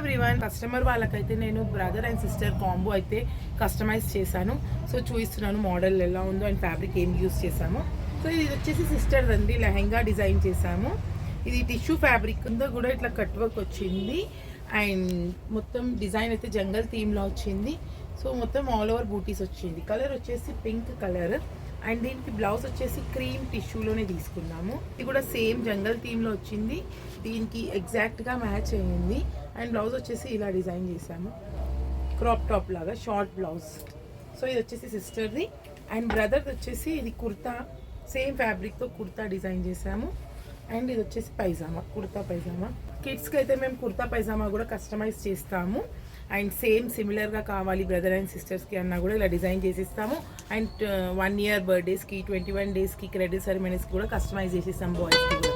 Everyone, customer వాళ్ళకైతే నేను brother and sister combo అయితే కస్టమైజ్ చేశాను. సో చూపిస్తున్నాను మోడల్ ఎలా ఉందో అండ్ ఫ్యాబ్రిక్ ఏం యూస్ చేసాము. సో ఇది వచ్చేసి సిస్టర్ దండి లెహెంగా డిజైన్ చేసాము. ఇది టిష్యూ ఫ్యాబ్రిక్ ఉందో కూడా ఇట్లా కట్ వర్క్ వచ్చింది అండ్ మొత్తం డిజైన్ అయితే జంగల్ థీమ్లో వచ్చింది. సో మొత్తం ఆల్ ఓవర్ బూటీస్ వచ్చింది. కలర్ వచ్చేసి పింక్ కలర్ అండ్ దీనికి బ్లౌజ్ వచ్చేసి క్రీమ్ టిష్యూలోనే తీసుకున్నాము. ఇది కూడా సేమ్ జంగల్ థీమ్లో వచ్చింది. దీనికి ఎగ్జాక్ట్గా మ్యాచ్ అయ్యింది అండ్ బ్లౌజ్ వచ్చేసి ఇలా డిజైన్ చేసాము, క్రాప్ టాప్ లాగా షార్ట్ బ్లౌజ్. సో ఇది వచ్చేసి సిస్టర్ది అండ్ బ్రదర్ది వచ్చేసి ఇది కుర్తా, సేమ్ ఫ్యాబ్రిక్తో కుర్తా డిజైన్ చేసాము. అండ్ ఇది వచ్చేసి పైజామా, కుర్తా పైజామా. కిడ్స్కి అయితే మేము కుర్తా పైజామా కూడా కస్టమైజ్ చేస్తాము అండ్ సేమ్ సిమిలర్గా కావాలి బ్రదర్ అండ్ సిస్టర్స్కి అన్నా కూడా ఇలా డిజైన్ చేసిస్తాము. అండ్ 1 year బర్త్డేస్కి, 21 daysకి, క్రెడిట్ సెరమనీస్కి కూడా కస్టమైజ్ చేసిస్తాం బాయ్స్కి కూడా.